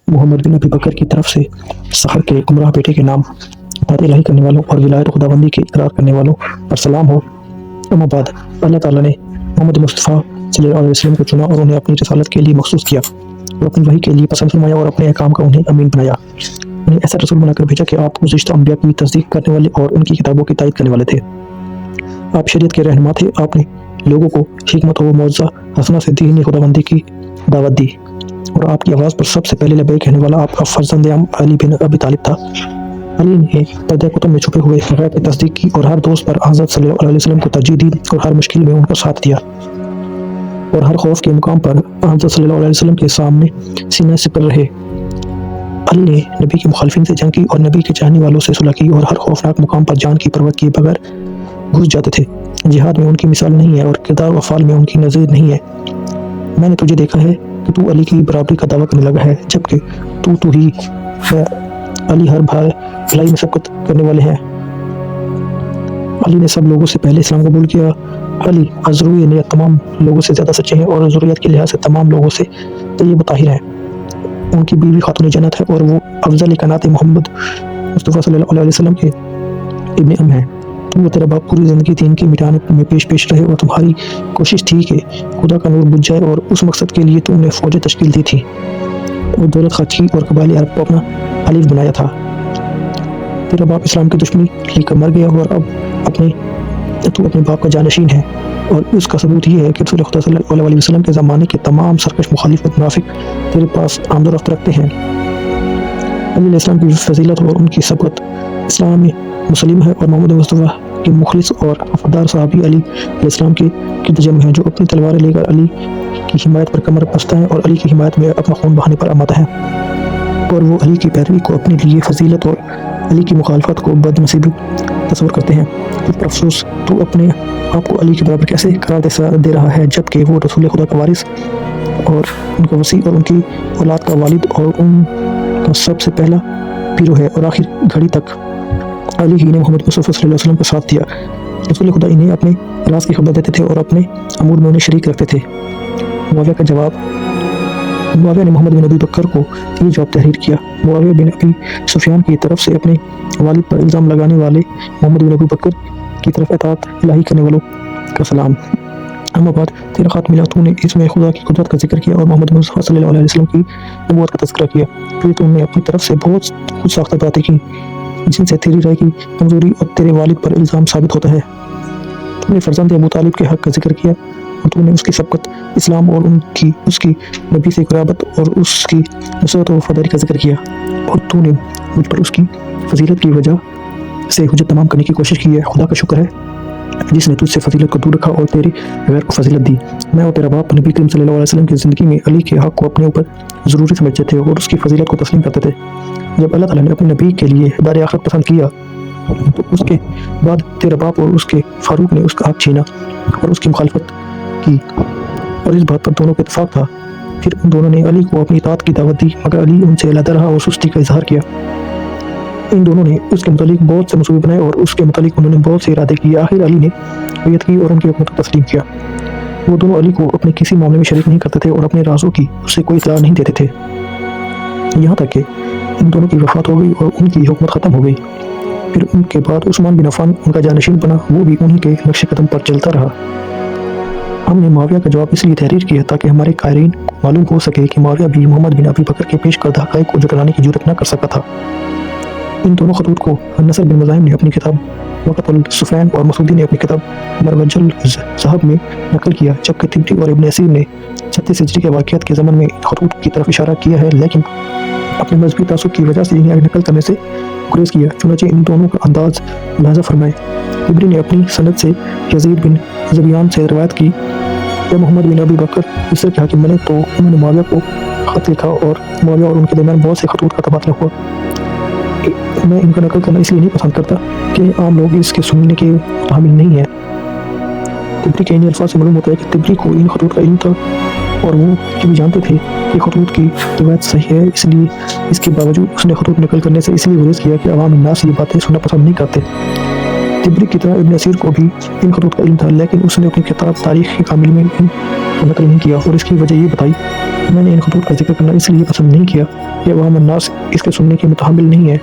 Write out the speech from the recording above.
محمد بن ابی بکر کی طرف سے سحر کے گمراہ بیٹے کے نام اطاعت الہی کرنے والوں اور ولایت خداوندی کے اقرار کرنے والوں پر سلام ہو۔ اما بعد، اللہ تعالیٰ نے محمد مصطفیٰ صلی اللہ علیہ وسلم کو چنا اور انہیں اپنی رسالت کے لیے مخصوص کیا اور اپنی وحی کے لیے پسند فرمایا اور اپنے احکام کا انہیں امین بنایا۔ انہیں ایسا رسول بنا کر بھیجا کہ آپ گزشتہ انبیاء کی تصدیق کرنے والے اور ان کی کتابوں کی تائید کرنے والے تھے۔ آپ شریعت کے رہنما تھے۔ آپ نے لوگوں کو حکمت و موعظہ حسنہ سے دین خداوندی کی دعوت دی اور آپ کی آواز پر سب سے پہلے لبیک کہنے والا آپ کا فرزند عام علی بن ابی طالب تھا۔ علی نے پردہ کتب میں چھپے ہوئے غیب کی تصدیق کی اور ہر دوست پر حضرت صلی اللہ علیہ وسلم کو ترجیح دی اور ہر مشکل میں ان کا ساتھ دیا اور ہر خوف کے مقام پر حضرت صلی اللہ علیہ وسلم کے سامنے سینہ سپر رہے۔ علی نے نبی کے مخالفین سے جنگ کی اور نبی کے چاہنے والوں سے صلح کی اور ہر خوفناک مقام پر جان کی پرواہ کیے بغیر گھس جاتے تھے۔ جہاد میں ان کی مثال نہیں ہے اور کردار و افعال میں ان کی نظیر نہیں ہے۔ میں نے تجھے دیکھا ہے کہ تو علی کی برابری کا دعویٰ کرنے لگا ہے جبکہ تو ہی ہے۔ علی ہر بھلائی میں سبقت کرنے والے ہیں۔ علی نے سب لوگوں سے پہلے اسلام قبول کیا۔ علی ضروری نیت تمام لوگوں سے زیادہ سچے ہیں اور ضروریات کے لحاظ سے تمام لوگوں سے طیب و طاہر ہیں۔ ان کی بیوی خاتون جنت ہے اور وہ افضل کائنات محمد مصطفیٰ صلی اللہ علیہ وسلم کے ابن ام ہیں۔ تم و تیرا باپ پوری زندگی دین کے مٹانے میں پیش رہے اور تمہاری کوشش تھی کہ خدا کا نور بجھ جائے اور اس مقصد کے لیے تم نے فوجیں تشکیل دی تھی اور دولت خرچ کی اور قبائلی عرب کو اپنا حلیف بنایا تھا۔ تیرا باپ اسلام کی دشمنی لے کر مر گیا اور اب تو اپنے باپ کا جانشین ہے اور اس کا ثبوت یہ ہے کہ رسول خدا صلی اللہ علیہ وسلم کے زمانے کے تمام سرکش مخالف و منافق تیرے پاس آمد و رفت رکھتے ہیں۔ علی علیہ السلام کی فضیلت اور ان کی سبقت اسلام میں مسلم ہے اور محمد مصطفیٰ کے مخلص اور وفادار صحابی علی علیہ السلام کے تجمع ہیں جو اپنی تلواریں لے کر علی کی حمایت پر کمر بستہ ہیں اور علی کی حمایت میں اپنا خون بہانے پر آمادہ ہیں اور وہ علی کی پیروی کو اپنے لیے فضیلت اور علی کی مخالفت کو بد نصیبی تصور کرتے ہیں۔ تجھ پر افسوس، تو اپنے آپ کو علی کے برابر کیسے قرار دے رہا ہے جبکہ وہ رسول خدا کا وارث اور ان کا وصی اور ان کی اولاد کا والد اور ان کا سب سے پہلا پیرو ہے اور آخر گھڑی تک علی ہی نے محمد مصطفیٰ صلی اللہ علیہ وسلم کا ساتھ دیا۔ رسول خدا انہیں اپنے راز کی خبر دیتے تھے اور اپنے امور میں انہیں شریک رکھتے تھے۔ معاویہ کا جواب۔ معاویہ نے محمد بن ابی بکر کو یہ جواب تحریر کیا۔ معاویہ بن ابی سفیان کی طرف سے اپنے والد پر الزام لگانے والے محمد بن ابی بکر کی طرف اطاعت الہی کرنے والوں کا سلام۔ اما بعد، تیرا خط ملا، تو نے اس میں خدا کی قدرت کا ذکر کیا اور محمد مصطفیٰ صلی اللہ علیہ وسلم کی نبوت کا تذکرہ کیا۔ پھر تم نے اپنی طرف سے بہت خود ساختہ باتیں کی جن سے تیری رائے کی کمزوری اور تیرے والد پر الزام ثابت ہوتا ہے۔ تم نے فرزند ابو طالب کے حق کا ذکر کیا اور تم نے اس کی سبقت اسلام اور اس کی نبی سے قرابت اور اس کی نصرت و وفاداری کا ذکر کیا اور تو نے مجھ پر اس کی فضیلت کی وجہ سے حجت تمام کرنے کی کوشش کی ہے۔ خدا کا شکر ہے جس نے تجھ سے فضیلت کو دور رکھا اور تیری غیر کو فضیلت دی۔ میں اور تیرا باپ نبی کریم صلی اللہ علیہ وسلم کی زندگی میں علی کے حق کو اپنے اوپر ضروری سمجھتے تھے اور اس کی فضیلت کو تسلیم کرتے تھے۔ جب اللہ تعالیٰ نے اپنے نبی کے لیے دار آخرت پسند کیا تو اس کے بعد تیرا باپ اور اس کے فاروق نے اس کا حق چھینا اور اس کی مخالفت کی اور اس بات پر دونوں کا اتفاق تھا۔ پھر ان دونوں نے علی کو اپنی اطاعت کی دعوت دی مگر علی ان سے علیحدہ رہا اور سستی کا اظہار کیا۔ ان دونوں نے اس کے متعلق بہت سے منصوبے بنائے اور اس کے متعلق انہوں نے بہت سے ارادے کیے۔ آخر علی نے بیعت کی اور ان کی حکومت کو تسلیم کیا۔ وہ دونوں علی کو اپنے کسی معاملے میں شریک نہیں کرتے تھے اور اپنے رازوں کی اس سے کوئی اطلاع نہیں دیتے تھے یہاں تک کہ ان دونوں کی وفات ہو گئی اور ان کی حکومت ختم ہو گئی۔ پھر ان کے بعد عثمان بن عفان ان کا جانشین بنا، وہ بھی انہی کے نقش قدم پر چلتا رہا۔ ہم نے معاویہ کا جواب اس لیے تحریر کیا تاکہ ہمارے قائرین معلوم ہو سکے کہ معاویہ بھی محمد بن ابی بکر کے پیش کردہ حقائق کو جھٹلانے کی جرات نہ کر سکا تھا۔ ان دونوں خطوط کو نصر بن مزاحم نے اپنی کتاب وقت السفین اور مسعودی نے اپنی کتاب مروج الذہب میں نقل کیا جبکہ طبری اور ابن اسیر نے 36 ہجری کے واقعات کے زمن میں خطوط کی طرف اشارہ کیا ہے لیکن اپنے مذہبی تعصب کی وجہ سے انہیں نقل کرنے سے گریز کیا۔ چنانچہ ان دونوں کا انداز ملاحظہ فرمائے۔ طبری نے اپنی سند سے یزید بن ذبیان سے روایت کی جب محمد بن ابی بکر مصر کے حاکم بنے تو انہوں نے معاویہ کو خط لکھا اور معاویہ اور ان کے درمیان بہت سے خطوط کا تبادلہ ہوا۔ میں ان کا نقل کرنا اس لیے نہیں پسند کرتا کہ عام لوگ اس کے سننے کے حامل نہیں ہیں۔ طبری کے ان الفاظ سے معلوم ہوتا ہے کہ طبری کو ان خطوط کا علم تھا اور وہ یہ بھی جانتے تھے کہ خطوط کی روایت صحیح ہے، اس لیے اس کے باوجود اس نے خطوط نقل کرنے سے اس لیے گریز کیا کہ عوام الناس یہ باتیں سننا پسند نہیں کرتے۔ طبری کی طرح ابن اسیر کو بھی ان خطوط کا علم تھا لیکن اس نے اپنی کتاب تاریخ کامل میں ان کو نقل نہیں کیا اور اس کی وجہ یہ بتائی میں نے ان خطوط کا ذکر کرنا اس لیے پسند نہیں کیا کہ عوام الناس اس کے سننے کے متحمل نہیں ہے